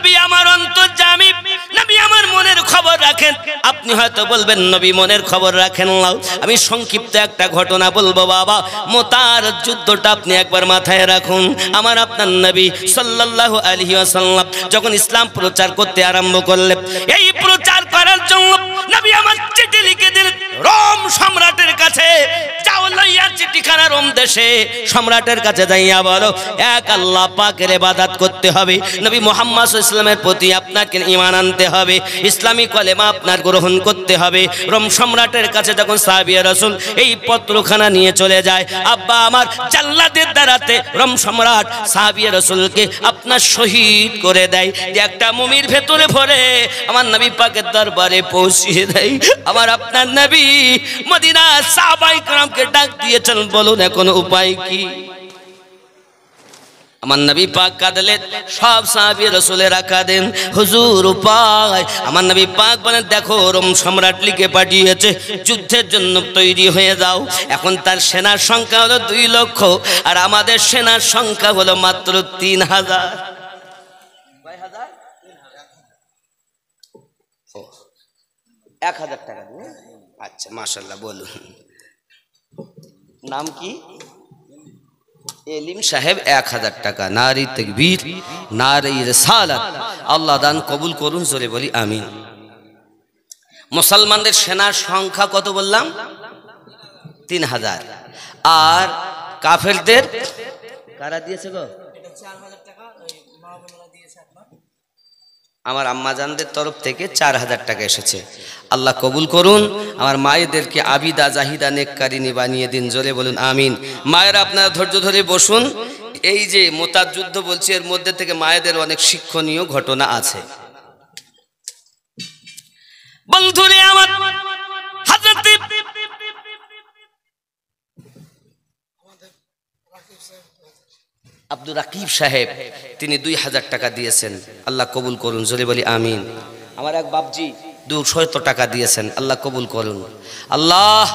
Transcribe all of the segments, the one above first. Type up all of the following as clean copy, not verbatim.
নবী আমার অন্তর্যামী, নবী আমার মনের খবর রাখেন। আপনি হয়তো বলবেন নবী মনের খবর রাখেন না, আমি সংক্ষিপ্ত একটা ঘটনা বলবো বাবা। মুতার যুদ্ধটা আপনি একবার মাথায় রাখুন। আমার আপনার নবী সাল্লাল্লাহু আলাইহি ওয়াসাল্লাম যখন ইসলাম প্রচার করতে আরম্ভ করলেন, এই প্রচার করার জন্য নবী আমার চিঠি লিখে দিলেন রোম সম্রাটের কাছে। যাও লইয়া চিঠিখানা রোম দেশে সম্রাটের কাছে যাইয়া বলো এক আল্লাহ পাকের ইবাদত করতে হবে, নবী মুহাম্মদ সাল্লাল্লাহু আলাইহি ওয়াসাল্লামের প্রতি আপনাকে ঈমান আনতে হবে, ইসলামী কলেমা আপনার গ্রহণ করতে হবে। রোম সম্রাটের কাছে যখন সাহাবী রাসূল এই পত্রখানা নিয়ে চলে যায়, আব্বা আমার জাল্লাদের দ্বারাতে রোম সম্রাট সাহাবী রাসূলকে আপনার শহীদ করে দেয়। একটা মুমির ভেতরে ভরে আমার নবী পাকের দরবারে পৌঁছিয়ে দেয়। আমার আপনার নবী মদিনা সাহাবায়ে কেরামকে ডাক দিয়েছেন, বলুন এখন উপায় কি? আমার নবী পাক কাঁদলেন, সব সাহাবী রাসূলেরা কাঁদেন, হুজুর উপায়? আমার নবী পাক বলেন দেখো রোম সম্রাট লিখে পাঠিয়েছে যুদ্ধের জন্য তৈরি হয়ে যাও। এখন তার সেনার সংখ্যা হলো 2 লক্ষ, আর আমাদের সেনার সংখ্যা হলো মাত্র 3000। 1000 টাকা দিন। আচ্ছা মাশাআল্লাহ, বলুন নাম কি? এলিম সাহেব 1000 টাকা। নারী তাকবীর, নারী রিসালাত। আল্লাহ দান কবুল করুন, জোরে বলি আমিন। মুসলমানদের সেনার সংখ্যা কত বললাম? 3000। আর কাফেরদের কারা দিয়েছে গো? 4000 টাকা মা বোনেরা দিয়েছে আপনার। আমার আম্মাজানদের তরফ থেকে 4000 টাকা এসেছে। আল্লাহ কবুল করুন। আমার মায়েদেরকে আবিদা জাহিদা নেককারিনী বানিয়ে দিন, জোরে বলুন আমিন। মায়েরা আপনারা ধৈর্য ধরে বসুন। এই যে মুতার যুদ্ধ বলছি, এর মধ্যে থেকে মায়েদের অনেক শিক্ষণীয় ঘটনা আছে। বন্ধুরে আমার হযরত আব্দুর রাকিব সাহেব তিনি 2000 টাকা দিয়েছেন, আল্লাহ কবুল করুন, জোরে বলি আমিন। আমার এক বাপজি 200 টাকা দিয়েছেন, আল্লাহ কবুল করুন। আল্লাহ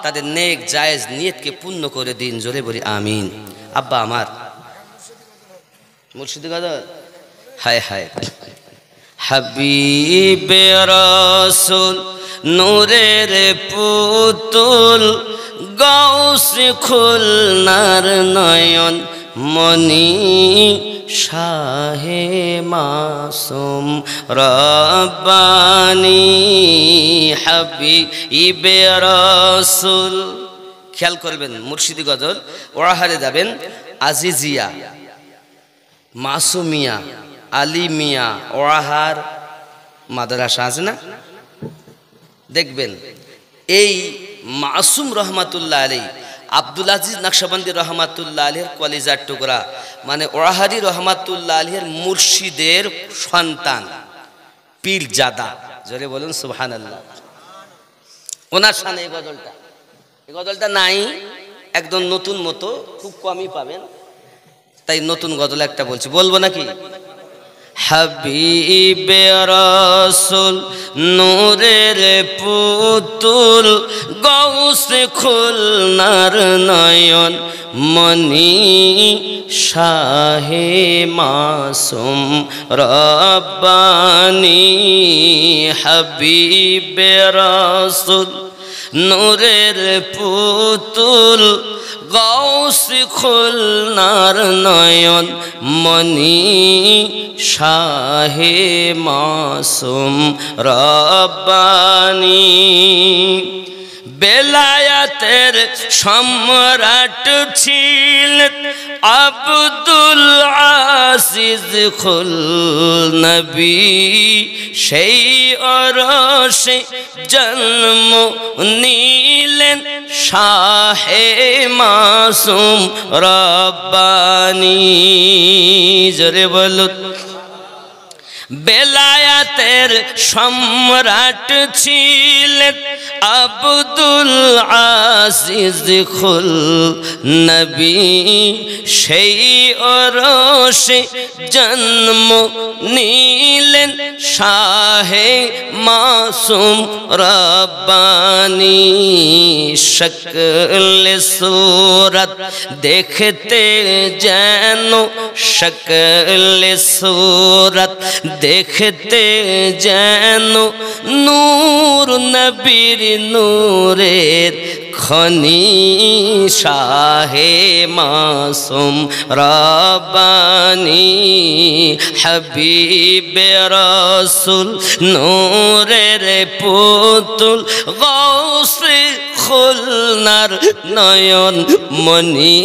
তাদের নেক জায়েজ নিয়তকে পূর্ণ করে দিন, জোরে বলি আমিন। আব্বা আমার মুর্শিদি গজল, হায় হায়। হাবিবে রাসূল নূরের পুতুল, গাউসে খুলনার নয়ন মনি, শাহে মাসুম রব্বানি, হাবিবে রাসূল। খেয়াল করবেন মুর্শিদি গজল ওরাহারে যাবেন, আজিজিয়া, মাসুমিয়া, আলিমিয়া, ওরাহার মাদ্রাসা আছে না, দেখবেন এই মাসুম রহমাতুল্লাহ আলাইহি, আব্দুল আজিজ নকশবন্দি রহমাতুল্লাহ আলাইহির কলিজার টুকরা, মানে ওরাহারি রহমাতুল্লাহ আলাইহির মুর্শিদের সন্তান, পীরজাদা, জোরে বলুন সুবহানাল্লাহ। ওনার শানে এই গজলটা নাই, একদম নতুন মতো, খুব কমই পাবেন, তাই নতুন গজল একটা বলছি, বলবো নাকি? হাবিবে রাসূল নূরের পুতুল, গাউসে খুলনার নয়ন মনি, শাহে মাসুম রব্বানি, হাবিবে রাসূল নূরের পুতুল, গাউসে খুলনার নয়ন মনি, শাহে মাসুম রব্বানি। বেলায়াতের সম্রাট ছিলেন আব্দুল আজিজ খুল নবী, সেই অরশে জন্ম নিলেন শাহে মাসুম রব্বানি, জোরে বলুন। বেলায়াতের সম্রাট ছিলেন আব্দুল আজিজ খুল নবী, সেই অরশে জন্ম নিলেন করলেন শাহে মাসুম রব্বানি শক্ল सूरत देखते जैनो शक्ल सूरत देखते जैनो नूर नबीर नूरेर खनी शाहे मासूम रब्बानी हबीबे रसूल नूरेर पुतुल गौसे खुलनार नयन मनी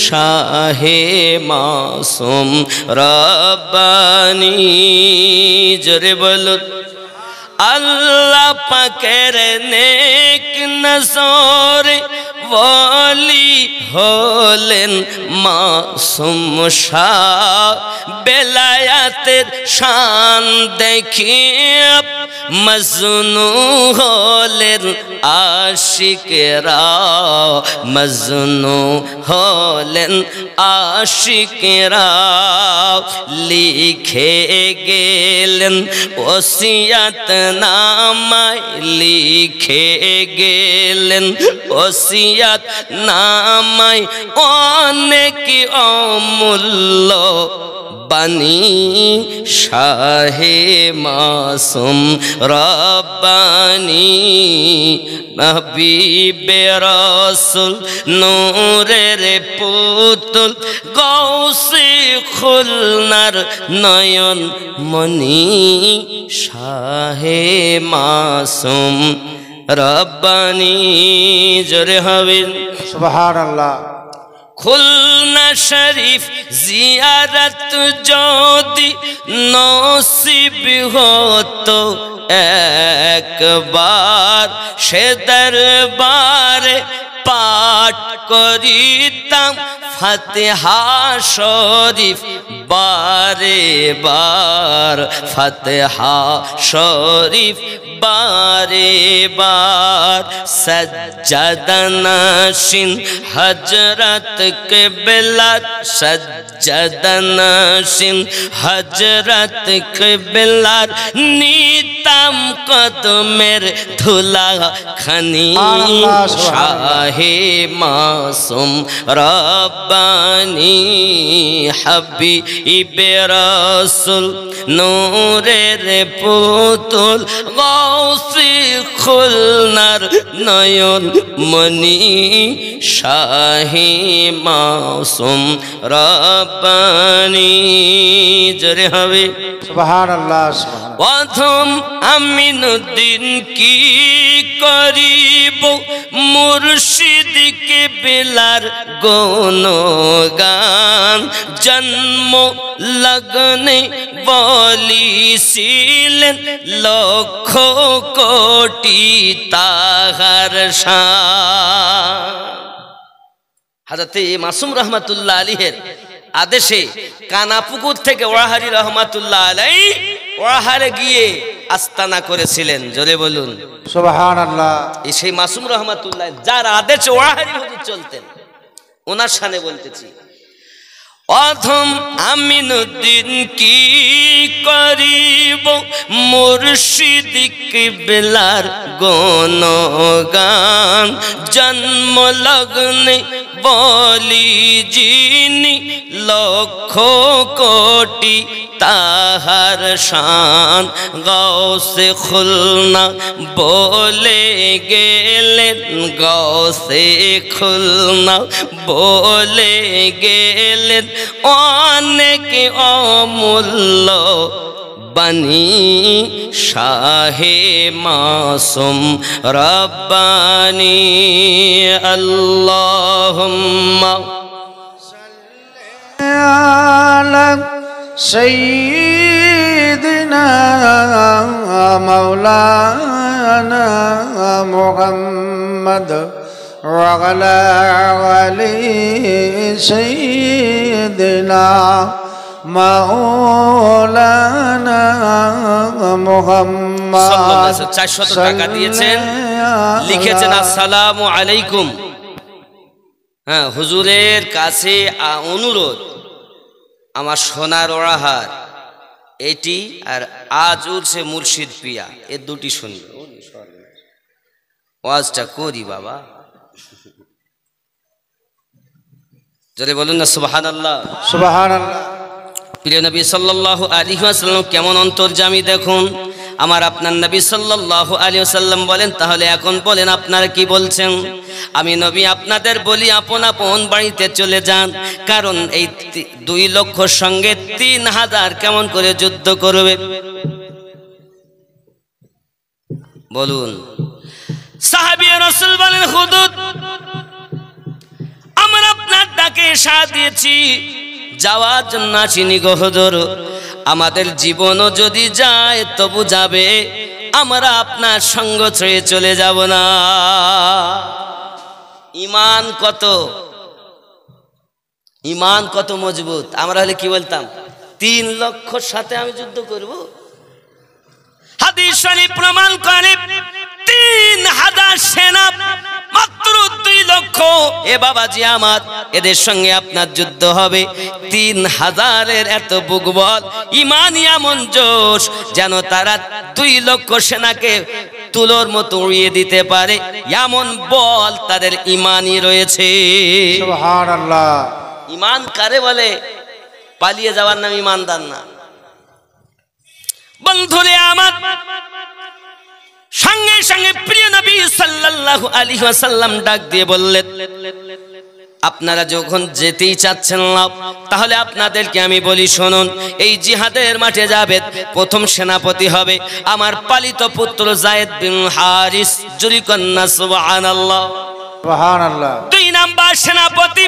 शाहे मासूम रब्बानी जोरे बोलो अल्लाह पाकेर नेक नजर वली होलेन मासूम शाह बेलायतेर शान देखिए मजनू होलेन आशिकेरा मजनू होलेन आशिकेरा लिखे गेलेन ओसियत नामाय लिखे गेलेन ओसियत नामाय अनेक अमूल्য बानी शाहे मासूम रब्बानी हबीबे रसूल नूरेर पुतुल गौसे खुलनार नयन मनी शाहे मासूम रब्बानी जोरे हबिल सुबहानाल्लाह खुलना शरीफ जियारत जोदी नसीब हो तो एक बार से दरबार पाठ करिताम फातिहा शरीफ बारे बार फातिहा शरीफ बारे बार सज्जदा नशीन हजरत क़िबला सज्जदा नशीन हजरत क़िबला नीतम कदमेर धुला खनी शाहे मासूम रब्बानी हबीबे रसूल नूरेर पुतुल गौसे खुलनार नयन मनी शाहे मासूम रब्बानी जोरे हबे सुबहानाल्लाह सुबहानाल्लाह प्रथम आमिनुद्दीन की करीब मुर्शिद के बेलार गुणगान जन्म लगने বলি ছিলেন লক্ষ কোটি তাহার শান হযরত মাসুম রহমাতুল্লাহ আলাইহির আদেশে কানাপুকুর থেকে ওয়াহারি রহমাতুল্লাহ আলাইহি ওয়াহারে গিয়ে আস্তানা করেছিলেন জোরে বলুন সুবহানাল্লাহ এই সেই মাসুম রহমাতুল্লাহ যার আদেশে ওয়াহারি হুজুর চলতেন ওনার শানে বলতেছি प्रथम आमिनुद्दीन की करीब मुर्शिद क़िबलार गुणगान जन्म लगने बोली जिनी लक्ष कोटि ताहार शान गौसे खुलना बोले गेलेन गौसे खुलना बोले गेलेन अनेक अमूल्য बानी शाहे मासूम रब्बानी अल्लाहुम्मा सल्ली अला सय्यिदिना मौलाना मुहम्मद वअला आलि सय्यिदिना मौलाना मुहम्मद 400 টাকা দিয়েছেন লিখেছেন আসসালামু আলাইকুম হ্যাঁ হুজুরের কাছে অনুরোধ আমার সোনার ওরাহার এটি আর আজ উঠছে মুর্শিদ পিয়া, এ দুটি শুনবে। ওয়াজটা করি বাবা, জোরে বলুন না সুবহানাল্লাহ। সুবহানাল্লাহ। প্রিয় নবী সাল্লাল্লাহু আলাইহি ওয়াসাল্লাম কেমন অন্তর্যামী দেখুন। আমার আপনার নবী সাল্লাল্লাহু আলাইহি ওয়াসাল্লাম বলেন, তাহলে এখন বলেন আপনারা কি বলছেন? আমি নবী আপনাদের বলি আপন আপন বাড়িতে চলে যান, কারণ এই 2 লক্ষর সঙ্গে 3000 কেমন করে যুদ্ধ করবে বলুন। সাহাবী রাসূল বলেন, হুজুর আমরা আপনার ডাকে সাড়া দিয়েছি, যাওয়ার জন্য আসিনি গো হুজুর। আমাদের জীবনও যদি যায় তবু যাবে, আমরা আপনার সঙ্গ ছেড়ে চলে যাব না। ঈমান কত, ঈমান কত মজবুত। আমরা হলে কি বলতাম, 3 লক্ষর সাথে আমি যুদ্ধ করব। হাদিস শরীফ প্রমাণ করে 3000 সেনা মাত্র 2 লক্ষ। এ বাবাজি আমার, এদের সঙ্গে আপনার যুদ্ধ হবে। 3000-এর এত বুকবল, ঈমান এমন জোশ, যেন তারা 2 লক্ষ সেনাকে তুলোর মতো উড়িয়ে দিতে পারে, এমন বল তাদের ঈমানই রয়েছে। সুবহানাল্লাহ। ঈমান কারে বলে? পালিয়ে যাওয়ার নাম ঈমানদার না। বন্ধুরে আমার, সঙ্গে সঙ্গে প্রিয় নবী সাল্লাল্লাহু আলাইহি ওয়াসাল্লাম ডাক দিয়ে বললেন, আপনারা যখন যেতেই চাচ্ছেন না, তাহলে আপনাদেরকে আমি বলি শুনুন, এই জিহাদের মাঠে যাবে, প্রথম সেনাপতি হবে আমার পালিত পুত্র যায়েদ বিন হারিস। জুরি কন্যা সুবহানাল্লাহ। সুবহানাল্লাহ। 2 নাম্বার সেনাপতি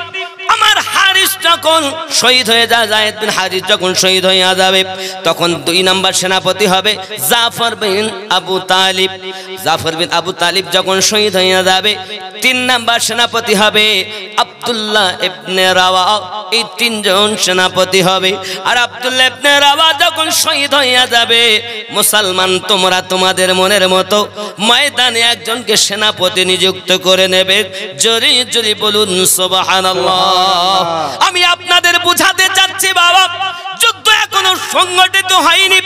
আমার হারিস যখন শহীদ হয়ে যায়, যায়েদ বিন হারিস যখন শহীদ হয়ে যাবে, তখন 2 নাম্বার সেনাপতি হবে জাফর বিন আবু তালিব। জাফর বিন আবু তালিব যখন শহীদ হয়ে যাবে, 3 নাম্বার সেনাপতি হবে আব্দুল্লাহ ইবনে রাওয়া। এই 3 জন সেনাপতি হবে। আর আব্দুল্লাহ ইবনে রাওয়া যখন শহীদ হয়ে যাবে, মুসলমান তোমরা তোমাদের মনের মতো ময়দানে একজনকে সেনাপতি নিযুক্ত করে নেবে। জোরে জোরে বলুন সুবহানাল্লাহ। আমি আপনাদের বুঝাতে চাচ্ছি বাবা, যুদ্ধ এখনো সংগঠিত হয়নি,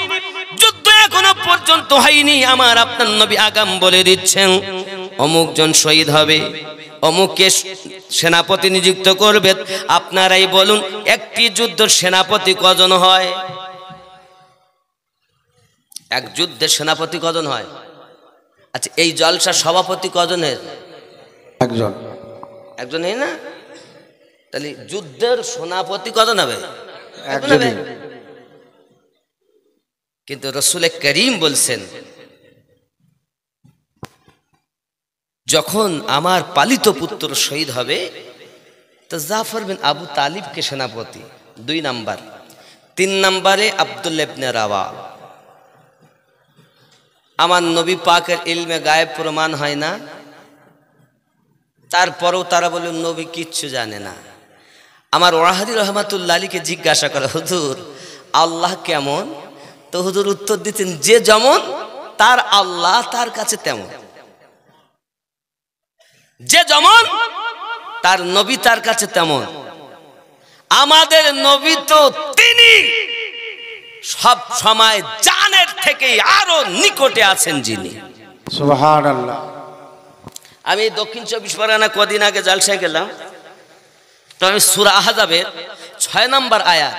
যুদ্ধ এখনো পর্যন্ত হয়নি। আমার আপনার নবী আগাম বলে দিচ্ছেন, অমুক জন শহীদ হবে, অমুককে সেনাপতি নিযুক্ত করবে। আপনারাই বলুন, একটি যুদ্ধের সেনাপতি কজন হয়? এক যুদ্ধের সেনাপতি কজন হয়? আচ্ছা, এই জলসার সভাপতি কজনের? একজন। একজনই না? তাহলে যুদ্ধের সেনাপতি কজন হবে? একজনই। কিন্তু রাসূল করিম বলছেন, যখন আমার পালিত পুত্র শহীদ হবে, তো জাফর বিন আবু তালিবকে সেনাপতি 2 নাম্বার। 3 নাম্বারে আব্দুল্লাহ ইবনে রাওয়া। আমার নবী পাকের ইলমে গায়েব প্রমাণ হয় না, তারপরেও তারা বলে নবী কিচ্ছু জানে না। আমার ওয়াহাদি রহমাতুল্লাহ আলীকে জিজ্ঞাসা করে, হুজুর আল্লাহ কেমন? তো হুজুর উত্তর দিতেন, যে যেমন তার আল্লাহ তার কাছে তেমন। যে যেমন তার নবী তার কাছে তেমন। আমাদের নবী তো তিনি সব সময় জানের থেকে আরো নিকটে আছেন যিনি। সুবহানাল্লাহ। আমি দক্ষিণ 24 পরগনা কদিন আগে জালসায় গেলাম, তো আমি সূরা আহজাবের 6 নম্বর আয়াত,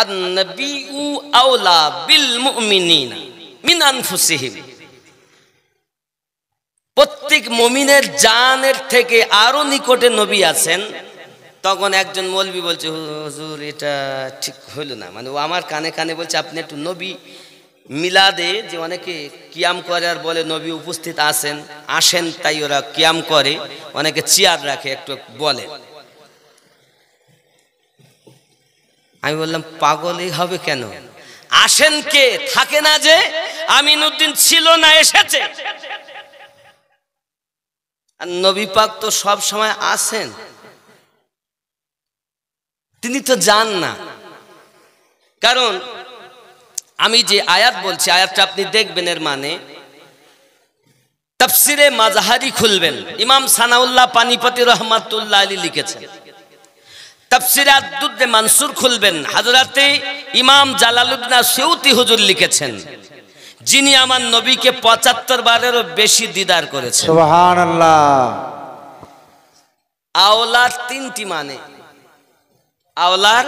আন-নাবিয়্যু আওলা বিল মুমিনিনা মিন আনফুসিহিম, প্রত্যেক মুমিনের জানের থেকে আরো নিকটে নবী আছেন। তখন একজন মৌলবি বলছে, হুজুর এটা ঠিক হইল না। মানে ও আমার কানে কানে বলছে, আপনি একটু নবী মিলাদে যে অনেকে কিয়াম করে আর বলে নবী উপস্থিত আসেন, তাই ওরা কিয়াম করে, অনেকে চেয়ার রাখে, একটু বলে। আমি বললাম, পাগলই হবে কেন? আসেন কে? থাকে না যে আমিনউদ্দিন ছিল না, এসেছে। আর নবী পাক তো সব সময় আসেন, তিনি তো যান না। কারণ আমি যে আয়াত বলছি, আয়াতটা আপনি দেখবেন, এর মানে তাফসিরে মাজাহারি খুলবেন, ইমাম সানাউল্লাহ পানিপতি রহমাতুল্লাহ আলী লিখেছেন। তাফসীরে আদ-দুররে মানসুর খুলবেন, হযরতে ইমাম জালালউদ্দিন আসিউতি হুজুর লিখেছেন, যিনি আমার নবীকে ৭৫ বারেরও বেশি দিদার করেছেন। সুবহানাল্লাহ। আওলার তিনটি মানে, আওলার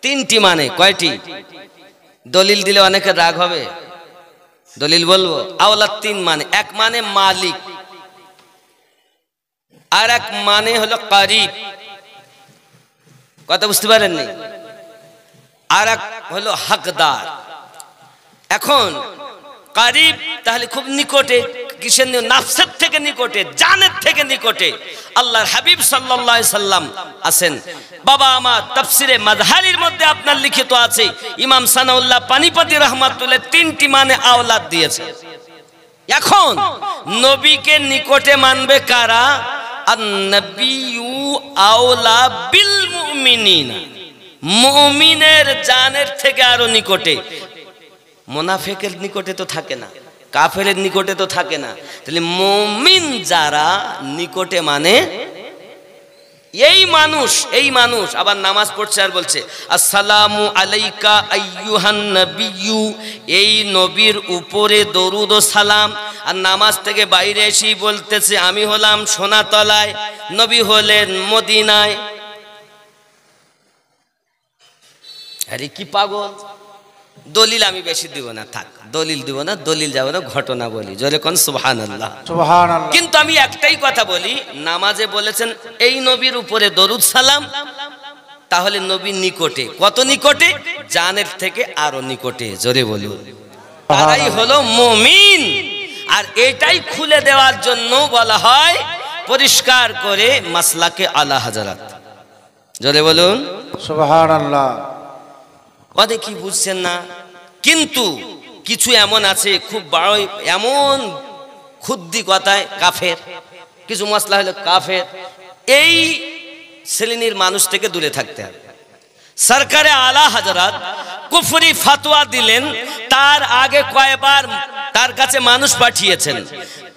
তিনটি মানে কয়টি? দলিল দিলে অনেকের রাগ হবে, দলিল বলবো। আওলার তিন মানে, এক মানে মালিক, আর এক মানে হলো কারিব, কথা বুঝতে পারেননি, আর এক হলো হকদার। এখন কারিব তাহলে খুব নিকটে, কিসের? নাফসের থেকে নিকটে, জানের থেকে নিকটে আল্লাহর হাবিব সাল্লাল্লাহু আলাইহি সাল্লাম আছেন। বাবা আমার তাফসিরে মাজহারির মধ্যে আপনার লিখিত আছে, ইমাম সানাউল্লাহ পানিপতি রাহমাতুল্লাহ তিনটি মানে আওলাদ দিয়েছে। এখন নবীকে নিকটে মানবে কারা? আন-নাবিয়্যু আওলা বিল মুমিনিনা, মুমিনের জানের থেকে আরো নিকটে। মুনাফিকের নিকটে তো থাকে না, কাফেরের নিকটে তো থাকে না, তাহলে মুমিন যারা নিকটে মানে এই মানুষ, এই মানুষ আবার নামাজ পড়ছে আর বলছে আসসালামু আলাইকা আইয়ুহান নাবিয়্যু, এই নবীর উপরে দরুদ ও সালাম। আর নামাজ থেকে বাইরে এসেই বলতেছে আমি হলাম সোনাতলায়, নবী হলেন মদিনায়। আরে কি পাগল! দলিল আমি বেশি দিব না, থাক, দলিল দিব না, দলিল যাব না, ঘটনা বলি, জোরে কোন সুবহানাল্লাহ। সুবহানাল্লাহ। কিন্তু আমি একটাই কথা বলি, নামাজে বলেছেন এই নবীর উপরে দরুদ সালাম, তাহলে নবী নিকটে, কত নিকটে? জানের থেকে আরো নিকটে, জোরে বলি। তারাই হলো মুমিন। আর এটাই খুলে দেওয়ার জন্য বলা হয় পরিষ্কার করে মাসলাকে আলা হাজরাত, জোরে বলুন সুবহানাল্লাহ। ওদের কি বুঝছেন না? কিন্তু কিছু এমন আছে খুব বড়, এমন খুদ্দি কথায় কাফের, কিছু মশলা হলো কাফের। এই শ্রেণীর মানুষ থেকে দূরে থাকতে হবে। সরকারে আলা হযরত কুফরি ফতোয়া দিলেন, তার আগে কয়বার তার কাছে মানুষ পাঠিয়েছেন,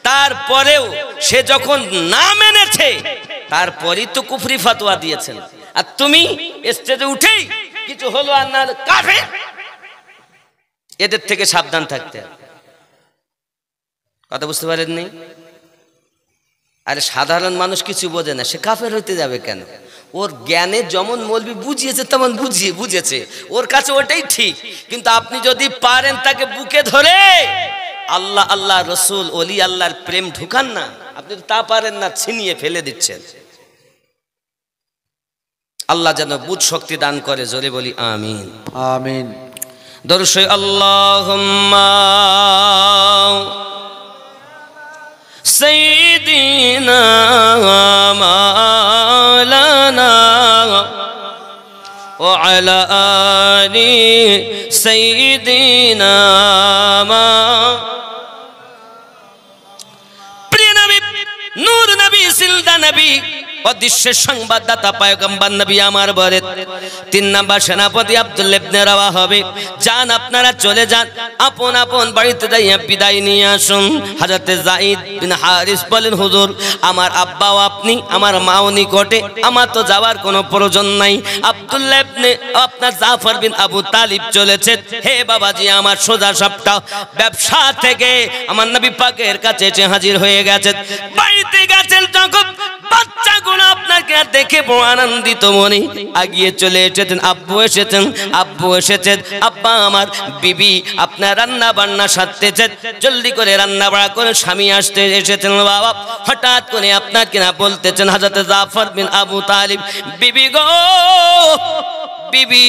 তারপরেও সে যখন না মেনেছে তারপরেই তো কুফরি ফতোয়া দিয়েছেন। আর তুমি স্টেজে উঠেই কিছু হলো আর না কাফের, এদের থেকে সাবধান থাকতে হবে। কথা বুঝতে পারেননি? আরে সাধারণ মানুষ কিছু বোঝে না, সে কাফের হইতে যাবে কেন? ওর জ্ঞানে যেমন মৌলবি বুঝিয়েছে তেমন বুঝেছে, ওর কাছে ওটাই ঠিক। কিন্তু আপনি যদি পারেন তাকে বুকে ধরে আল্লাহ আল্লাহ রসুল ওলি আল্লাহর প্রেম ঢুকান না, আপনি তা পারেন না, ছিনিয়ে ফেলে দিচ্ছেন। আল্লাহ যেন বুঝ শক্তি দান করে, জোরে বলি আমিন আমিন। দরুদ আল্লাহুম্মা সাইয়্যিদিনা মাওলানা ওয়া আলা আলি সাইয়্যিদিনা প্রিয় নবী, নূর নবী, সিলদা নবী, অদৃশ্যের সংবাদদাতা পয়গম্বর নবী আমার বলে ৩ নাম্বার সেনাপতি আব্দুল্লাহ ইবনে রাওয়া হবে। যান, আপনারা চলে যান, আপন আপন বাড়িতে যাইয়া বিদায় নিয়ে আসুন। হযরতে যায়েদ বিন হারিস বলেন, হুজুর আমার আব্বাও আপনি, আমার মাও নিকটে, আমার তো যাওয়ার কোনো প্রয়োজন নাই। আব্দুল্লাহ ইবনে আপনার জাফর বিন আবু তালিব চলেছে। হে বাবাজি, আমার সোজা সপ্তাহ ব্যবসা থেকে আমার নবী পাকের কাছে এসে হাজির হয়ে গেছে। বাড়িতে গেছেন তখন বাচ্চাগুলো আপনাকে দেখে বড় আনন্দিত মনে আগিয়ে চলে এসেছেন। আব্বু এসেছেন, আব্বু এসেছেন, আব্বা আমার, বিবি আপনার রান্না বান্না সারতেছেন, জলদি করে রান্না বাড়া করে স্বামী আসতে এসেছেন। বাবা হঠাৎ করে আপনাকে না বলতেছেন হযরত জাফর বিন আবু তালিব, বিবি গো বিবি,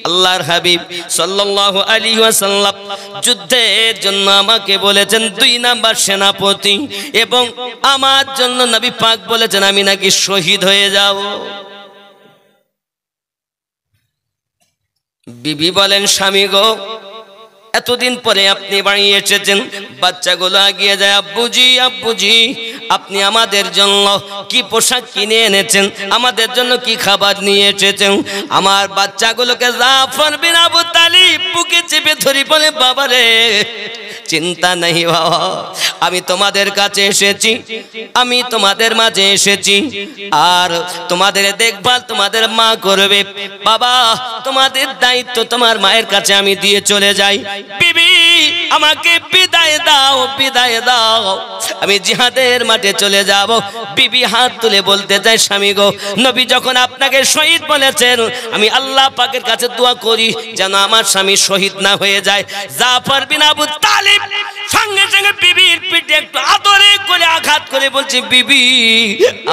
আল্লাহর হাবিব সাল্লাল্লাহু আলাইহি ওয়াসাল্লাম যুদ্ধের জন্য আমাকে বলেছেন ২ নাম্বার সেনাপতি, এবং আমার জন্য নবী পাক বলেছেন আমি নাকি শহীদ হয়ে যাব। বিবি বলেন, স্বামী গো এতদিন পরে আপনি বাড়ি এসেছেন। বাচ্চাগুলো আগিয়ে যায়, আব্বুজি আব্বুজি আপনি আমাদের জন্য কি পোশাক কিনে এনেছেন, আমাদের জন্য কি খাবার নিয়ে এসেছেন? আমার বাচ্চাগুলোকে জাফর বিন আবু তালিব বুকে চেপে ধরি বলে, বাবা রে চিন্তা নেই বাবা, আমি তোমাদের কাছে এসেছি, আমি তোমাদের মাঝে এসেছি, আর তোমাদের দেখভাল তোমাদের মা করবে। বাবা তোমাদের দায়িত্ব তোমার মায়ের কাছে আমি দিয়ে চলে যাই। বিবি আমাকে বিদায় দাও, বিদায় দাও, আমি জিহাদের মাঠে চলে যাব। বিবি হাত তুলে বলতে চাই, স্বামী গো, নবী যখন আপনাকে শহীদ বলেছেন, আমি আল্লাহ পাকের কাছে দোয়া করি যেন আমার স্বামী শহীদ না হয়ে যায়। জাফর বিন আবু তালিব সঙ্গে সঙ্গে বিবির পিঠে একটু আদরে করে আঘাত করে বলছে, বিবি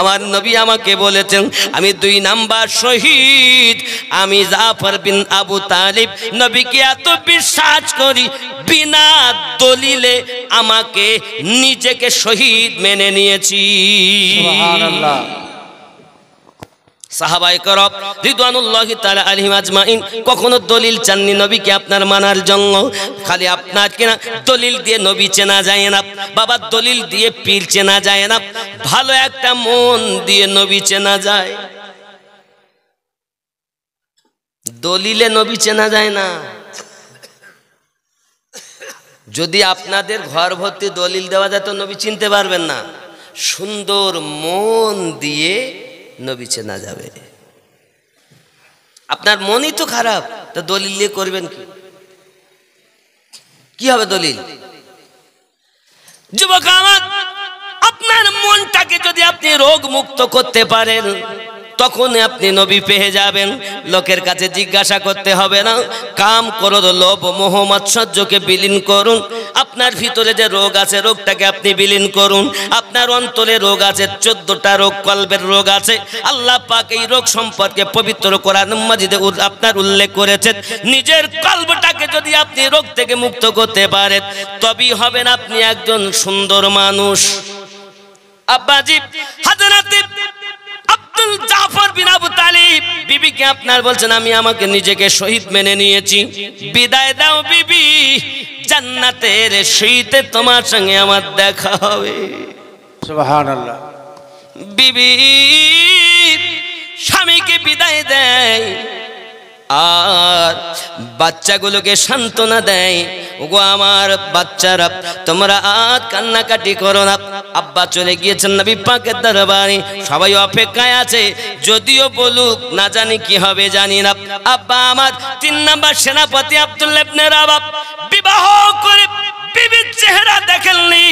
আমার নবী আমাকে বলেছেন আমি 2 নাম্বার শহীদ। আমি জাফর বিন আবু তালিব নবীকে এত বিশ্বাস করি, বিনা দলিলে আমাকে নিজেকে শহীদ মেনে নিয়েছি। সুবহানাল্লাহ। সাহাবায়ে কেরাম রিদওয়ানুল্লাহি তাআলা আলাইহিম আজমাইন কখনো দলিল চাননি নবীকে আপনার মানার জন্য। খালি আপনার কিনা দলিল দিয়ে নবী চেনা যায় না বাবা, দলিল দিয়ে পীর চেনা যায় না, ভালো একটা মন দিয়ে নবী চেনা যায়। দলিলে নবী চেনা যায় না। যদি আপনাদের ঘর ভর্তি দলিল দেওয়া যায় তো নবী চিনতে পারবেন না। সুন্দর মন দিয়ে নবী চেনা যাবে। আপনার মনই তো খারাপ, তা দলিল দিয়ে করবেন কি হবে দলিল? যুবক আমার, আপনার মনটাকে যদি আপনি রোগ মুক্ত করতে পারেন তখন আপনি নবী পেয়ে যাবেন। লোকের কাছে জিজ্ঞাসা করতে হবে না। কাম, ক্রোধ, লোভ, মোহ, মাৎসর্যকে বিলীন করুন। আপনার ভিতরে যে রোগ আছে রোগটাকে আপনি বিলীন করুন। আপনার অন্তরে রোগ আছে, 14টা রোগ, কলবের রোগ আছে। আল্লাহ পাক এই রোগ সম্পর্কে পবিত্র কোরআন মাজিদে আপনার উল্লেখ করেছেন। নিজের কলবটাকে যদি আপনি রোগ থেকে মুক্ত করতে পারেন তবেই হবেন আপনি একজন সুন্দর মানুষ। আব্বাজি হযরত আব্দুল জাফর বিন আবু তালিব বিবিকে আপনার বলছেন আমি আমাকে নিজেকে শহীদ মেনে নিয়েছি, বিদায় দাও বিবি, জান্নাতের শীতে তোমার সঙ্গে আমার দেখা হবে। সুবহানাল্লাহ। বিবি স্বামীকে বিদায় দেয় আর বাচ্চাগুলোকে সান্ত্বনা দেয়, ওগো আমার বাচ্চারা তোমরা আজ কান্নাকাটি করো না, আব্বা চলে গিয়েছেন নবী পাকের দরবারে, সবাই অপেক্ষায় আছে, যদিও বলুক না জানি কি হবে জানি না। আব্বা আমার 3 নাম্বার সেনাপতি আব্দুল্লাহ ইবনে রাবাব বিবাহ করে বিবির চেহারা দেখেননি,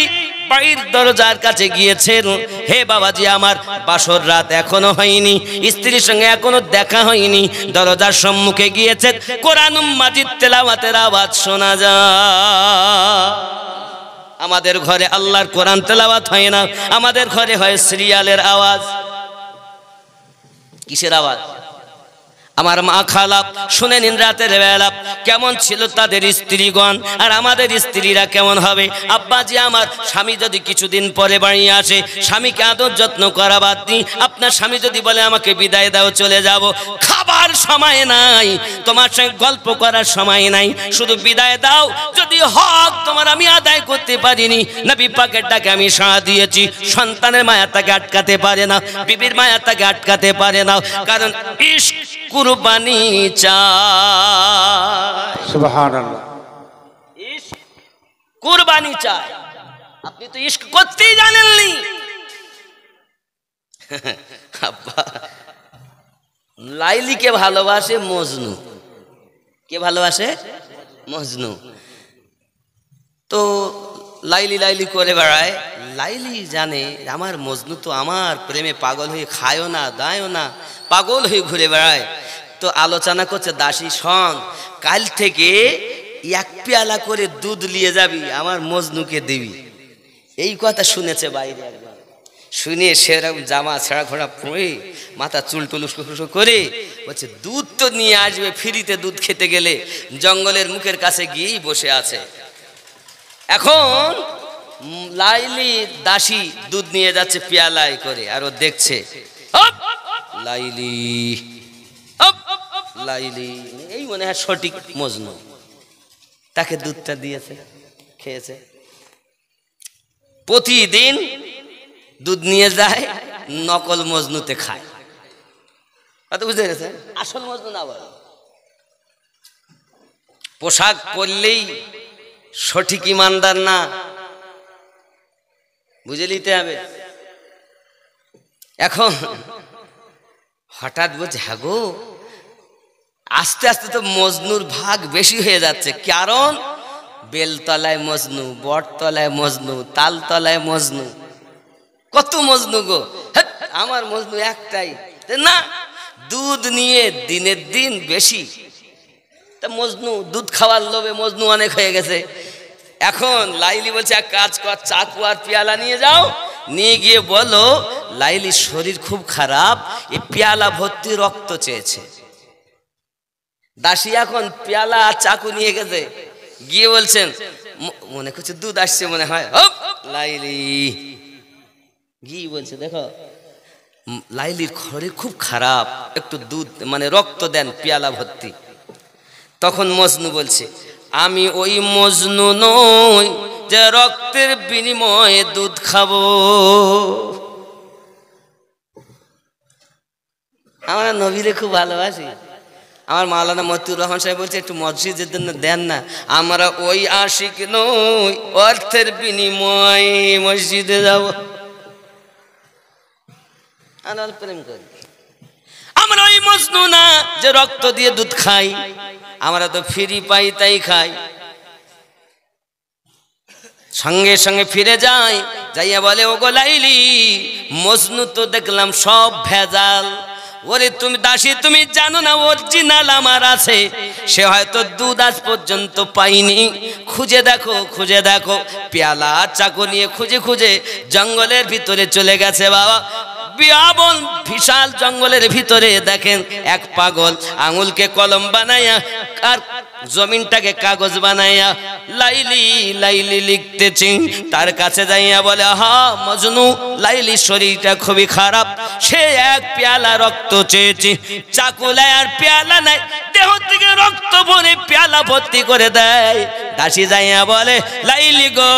বাড়ির দরজার কাছে গিয়েছেন, হে বাবাজি আমার বাসর রাত এখনো হয়নি, স্ত্রীর সঙ্গে এখনো দেখা হয়নি, দরজার সম্মুখে গিয়েছেন, কোরআন মাজিদ তেলাওয়াতের আওয়াজ শোনা যায়। আমাদের ঘরে আল্লাহর কোরআন তেলাওয়াত হয় না, আমাদের ঘরে হয় সিরিয়ালের আওয়াজ। কিসের আওয়াজ? আমার মা খালা শুনে নিন রাতের বেলা কেমন ছিল তাদের স্ত্রীগণ, আর আমাদের স্ত্রীরা কেমন হবে। আব্বাজি আমার স্বামী যদি কিছুদিন পরে বাড়ি আসে, স্বামীকে আদর যত্ন করা বাদ দিই, আপনার স্বামী যদি বলে আমাকে বিদায় দাও চলে যাব, খাবার সময় নাই, তোমার সঙ্গে গল্প করার সময় নাই, শুধু বিদায় দাও, যদি হক তোমার আমি আদায় করতে পারিনি, নবী পাকের ডাকে আমি সাড়া দিয়েছি। সন্তানের মায়া তাকে আটকাতে পারে না, বিবির মায়া তাকে আটকাতে পারে না, কারণ ইশক কুরবানি চায়। সুবহানাল্লাহ। ইশক কুরবানি চায়। আপনি তো ইশক করতেই জানেননি। আব্বা লাইলিকে ভালোবাসে মজনু। কে ভালোবাসে? মজনু। তো লাইলি লাইলি করে বেড়ায়। লাইলি জানে আমার মজনু তো আমার প্রেমে পাগল হয়ে খায়ও না দায়ও না, পাগল হয়ে ঘুরে বেড়ায়। তো আলোচনা করছে, দাসী শোন, কাল থেকে 1 পেয়ালা করে দুধ নিয়ে যাবি, আমার মজনুকে দিবি। এই কথা শুনেছে বাইরে একবার, শুনে সেরকম জামা ছেঁড়া ঘোড়া পরে মাথা চুল টুল উস্কো করে বলছে দুধ তো নিয়ে আসবে, ফ্রিতে দুধ খেতে গেলে জঙ্গলের মুখের কাছে গিয়েই বসে আছে। এখন লাইলি দাসী দুধ নিয়ে যাচ্ছে পেয়ালায় করে, আর ও দেখছে, লাইলি লাইলি, এই মনে হয় সঠিক মজনু, তাকে দুধটা দিয়েছে, খেয়েছে। প্রতিদিন দুধ নিয়ে যায়, নকল মজনুতে খায়। বুঝতে পেরেছেন? আসল মজনু না বলে। পোশাক পরলেই সঠিক ইমানদার না, বুঝে নিতে হবে। এখন হঠাৎ বলছে হ্যাঁ গো, আস্তে আস্তে তো মজনুর ভাগ বেশি হয়ে যাচ্ছে। কারণ বেলতলায় মজনু, বটতলায় মজনু, তালতলায় মজনু, কত মজনু গো। আমার মজনু একটাই না, দুধ নিয়ে দিনের দিন বেশি। তা মজনু দুধ খাওয়ার লোভে মজনু অনেক হয়ে গেছে। এখন লাইলি বলছে এক কাজ কর, চাকু আর পেয়ালা নিয়ে যাও, নিয়ে গিয়ে বলো লাইলির শরীর খুব খারাপ, এই পেয়ালা ভর্তি রক্ত চেয়েছে। দাসী এখন পেয়ালা আর চাকু নিয়ে গেছে, গিয়ে বলছেন মনে করছে দুধ আসছে মনে হয়। লাইলি গিয়ে বলছে দেখো লাইলির শরীর খুব খারাপ, একটু দুধ মানে রক্ত দেন পেয়ালা ভর্তি। তখন মজনু বলছে আমি ওই মজনু নই যে রক্তের বিনিময়ে দুধ খাবো। আমরা নবীরে খুব ভালোবাসি। আমার মাওলানা মতিউর রহমান সাহেব বলছে একটু মসজিদের জন্য দেন না। আমরা ওই আশিক নই অর্থের বিনিময়ে মসজিদে যাব। প্রেম করি আমরা ওই মজনু না যে রক্ত দিয়ে দুধ খাই, আমরা তো ফ্রি পাই তাই খাই। সঙ্গে সঙ্গে ফিরে যায়, যাইয়া বলে ও গো লাইলি, মজনু তো দেখলাম সব ভেজাল। ওরে তুমি দাসী, তুমি জানো না অরিজিনাল আমার আছে, সে হয়তো দুধ আজ পর্যন্ত পাইনি। খুঁজে দেখো, খুঁজে দেখো। পেয়ালা চাকু নিয়ে খুঁজে খুঁজে জঙ্গলের ভিতরে চলে গেছে বাবা। বিয়াবন বিশাল জঙ্গলের ভিতরে দেখেন এক পাগল আঙুলকে কলম বানাইয়া আর জমিনটাকে কাগজ বানাইয়া লাইলি লাইলি লিখতেছি। তার কাছে যাইয়া বলে হা মজনু, লাইলির শরীরটা খুবই খারাপ, সে এক পেয়ালা রক্ত চেয়েছি। চাকুলায় আর পেয়ালা নাই, দেহ থেকে রক্ত ভরে পেয়ালা ভর্তি করে দেয়। দাসী যাইয়া বলে লাইলি গো,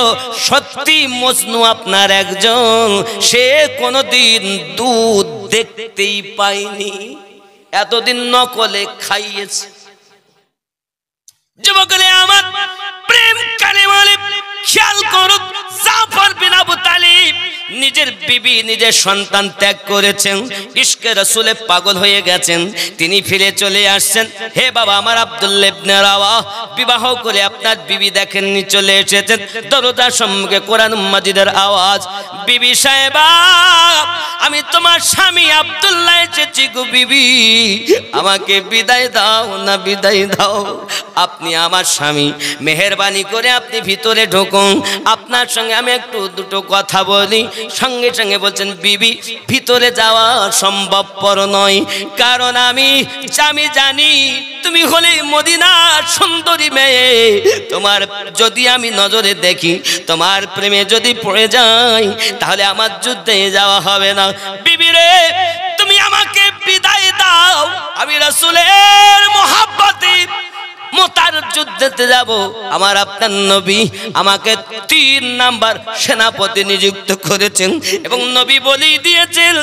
সত্যি মজনু আপনার একজন, সে কোনোদিন দুধ দেখতেই পাইনি, এতদিন নকলে খাইয়েছে। যুবকলে আমার প্রেম কানে বলে খেয়াল করুন, জাফর বিন আবু তালিব নিজের বিবি নিজের সন্তান ত্যাগ করেছেন, ইশকে রাসূলে পাগল হয়ে গেছেন। তিনি ফিরে চলে আসছেন। হে বাবা আমার আব্দুল্লাহ ইবনে রাওয়াহ, বিবাহ করে আপনার বিবি দেখেননি, চলে এসেছেন। দরজার সম্মুখে কোরআন মাজিদের আওয়াজ, বিবি সাহেবা আমি তোমার স্বামী আব্দুল্লাহ এসেছি গো বিবি, আমাকে বিদায় দাও না বিদায় দাও। আপনি আমার স্বামী, মেহেরবানি করে আপনি ভিতরে ঢুকুন, আপনার সঙ্গে আমি একটু দুটো কথা বলি। সঙ্গে সঙ্গে বলছেন বিবি ভিতরে যাওয়া সম্ভবপর নয়, কারণ আমি জানি তুমি হলে মদিনার সুন্দরী মেয়ে, তোমার যদি আমি নজরে দেখি, তোমার প্রেমে যদি পড়ে যাই, তাহলে আমার যুদ্ধে যাওয়া হবে না। বিবি রে তুমি আমাকে বিদায় দাও, আমি রাসূলের মহব্বতে মুতার যুদ্ধেতে যাব। আমার আপনার নবী আমাকে 3 নাম্বার সেনাপতি নিযুক্ত করেছেন এবং নবী বলেই দিয়েছেন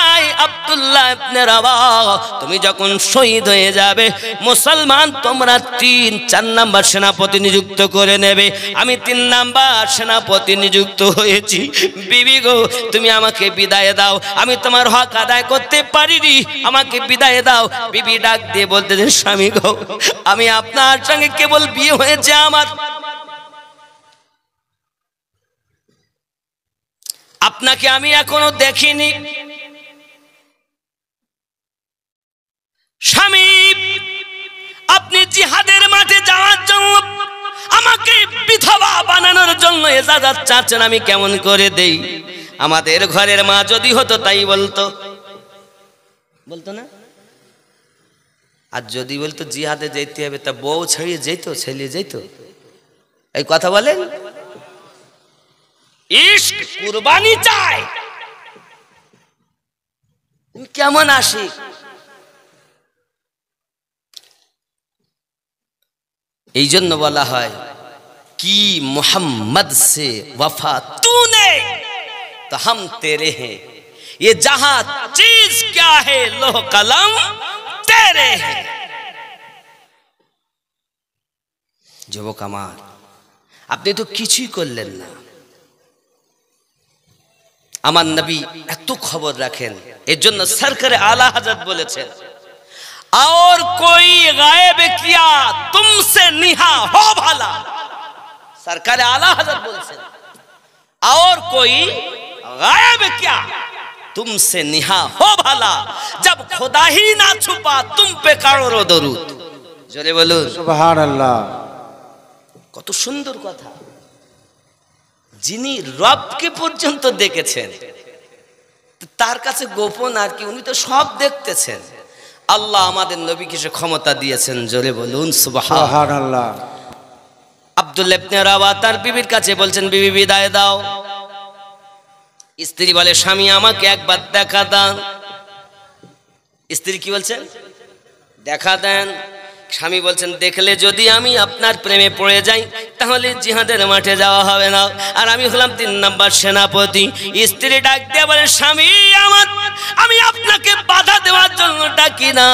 আই আব্দুল্লাহ ইবনে রাওয়াহ, তুমি যখন শহীদ হয়ে যাবে মুসলমান তোমরা 3-4 নাম্বার সেনাপতি নিযুক্ত করে নেবে। আমি 3 নাম্বার সেনাপতি নিযুক্ত হয়েছি। বিবি গো তুমি আমাকে বিদায় দাও, আমি তোমার হক আদায় করতে পারিনি, আমাকে বিদায় দাও। বিবি ডাক দিয়ে বলতেছেন স্বামী গো, আমি আপনার সঙ্গে কেবল বিয়ে হয়েছে আমার, আপনাকে আমি এখনো দেখিনি। স্বামী আপনি জিহাদের মাঠে যাওয়ার জন্য আমাকে বিধবা বানানোর জন্য ইজাজত চাচ্ছেন, আমি কেমন করে দেই? আমাদের ঘরের মা যদি হতো তাই বলতো না? আর যদি বলতো জিহাদে যেতে হবে তা বউ ছাড়িয়ে যেত, ছেলিয়ে যেত, এই কথা বলেন? ইশক কুরবানি চাই, কেমন আশিক? এই জন্য বলা হয় কি মোহাম্মদ সে वफा तूने तो हम तेरे हैं, ये जहां चीज क्या है लोह कलम तेरे हैं। যুবক আমার, আপনি তো কিছুই করলেন না। আমার নবী এত খবর রাখেন, এর জন্য সরকারে আলা হযরত বলেছেন, और कोई गायब किया तुमसे निहा हो भला। सरकार आला हजरत बोलছেন, और कोई गायब किया तुमसे निहा हो भला, जब खुदा ही ना छुपा तुम पे करो दरूद। জোরে বলুন সুবহানাল্লাহ। কত সুন্দর কথা। যিনি রবকে পর্যন্ত দেখেছেন, তার কাছে গোপন আর কি, উনি তো সব দেখতেছেন। আল্লাহ আমাদের নবীকে সে ক্ষমতা দিয়েছেন, জোরে বলুন সুবহানাল্লাহ। আব্দুল্লাহ ইবনে রাওয়া তার বিবির কাছে বলছেন, বিবি বিদায় দাও। স্ত্রী বলে, স্বামী আমাকে একবার দেখা দেন। স্ত্রী কি বলছেন? দেখা দেন। স্বামী বলছেন, দেখলে যদি আমি আপনার প্রেমে পড়ে যাই তাহলে জিহাদের মাঠে যাওয়া হবে না, আর আমি হলাম 3 নম্বর সেনাপতি। স্ত্রী ডাক দিয়ে বলে, স্বামী আমার, আমি আপনাকে বাধা দেওয়ার জন্য ডাকি না।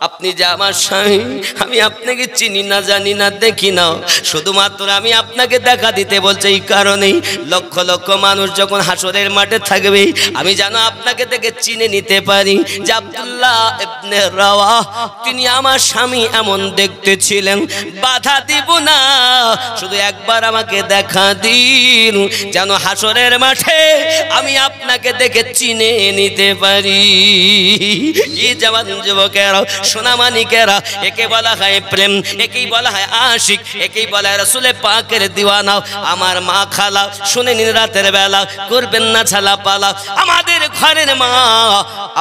আপনি যে আমার স্বামী, আমি আপনাকে চিনি না, জানি না, দেখি না, শুধুমাত্র আমি আপনাকে দেখা দিতে বলছি এই কারণেই, লক্ষ লক্ষ মানুষ যখন হাসরের মাঠে থাকবে আমি যেন আপনাকে দেখে চিনে নিতে পারি যে আব্দুল্লাহ ইবনে রাওয়া তিনি আমার স্বামী এমন দেখতে ছিলেন। বাধা দিব না, শুধু একবার আমাকে দেখা দিন, যেন হাসরের মাঠে আমি আপনাকে দেখে চিনে নিতে পারি। এই জওয়ান যুবকেরা, সোনামানিকেরা, একে বলা হয় প্রেম, একেই বলা হয় আশিক, একেই বলা হয় রাসূলে পাকের দিওয়ানা। আমার মা খালা শুনে নিন, রাতের বেলা করবেন না ছালা পালা। আমাদের ঘরের মা,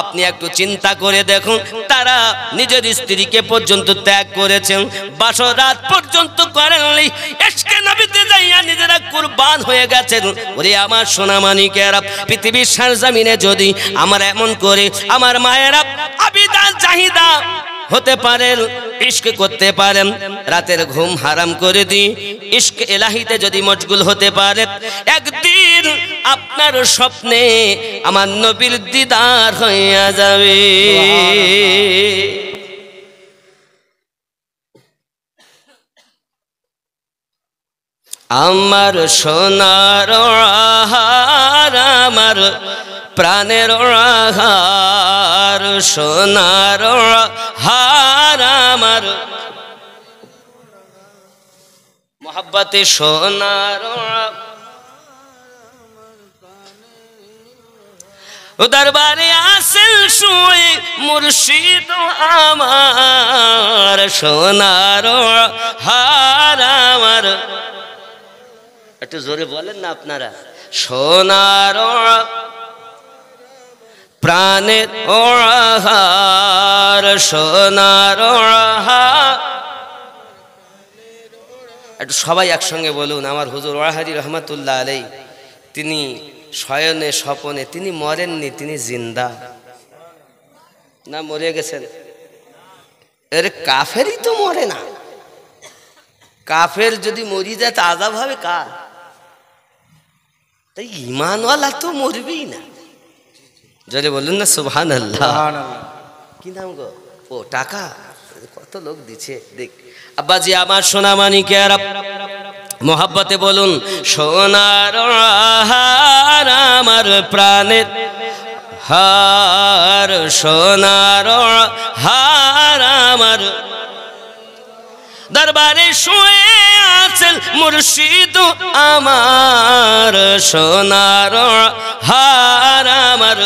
আপনি একটু চিন্তা করে দেখুন, তারা নিজের স্ত্রীকে পর্যন্ত ত্যাগ করেছেন, বাসর রাত পর্যন্ত করেননি, ইশকে নবীতে যাইয়া নিজেরা কুরবান হয়ে গেছেন। ওরে আমার সোনামানিকেরা, পৃথিবীর সরজমিনে যদি আমরা এমন করে আমার মায়েরা আবিদা চাহিদা হতে পারেন, ইশক করতে পারেন, রাতের ঘুম হারাম করে দিই, ইশক ইলাহিতে যদি মশগুল হতে পারে, একদিন আপনার স্বপ্নে আমার নবীর দিদার হইয়া যাবে। আমার সোনার আহার, আমার প্রাণের আহার, সোনার হার আমার, মোহাব্বতে সোনার দরবারে আসেন শুয়ে মুর্শিদ আমার, সোনার হার আমার। একটু জোরে বলেন না আপনারা, সোনার প্রাণের ওহার, সোনার ওহার। একটু সবাই একসঙ্গে বলুন, আমার হুজুর ওয়াহাদি রহমাতুল্লাহ আলাইহি, তিনি শয়নে স্বপনে তিনি মরেননি, তিনি জিন্দা। না মরে গেছেন? এর কাফেরই তো মরে না। কাফের যদি মরি যায় তা আযাব হবে কার? তাই ঈমানওয়ালা তো মরবেই না। জোরে বলুন না সুবহানাল্লাহ। কি নাম গো? ও টাকা, কত লোক দিচ্ছে দেখ। আব্বাজি আমার সোনামানিকেরা, মোহাব্বতে বলুন, সোনার হার আমার প্রাণের হার, সোনার হার আমার, দরবারে শুয়ে আছেন মুর্শিদ আমার, সোনার হার আমার।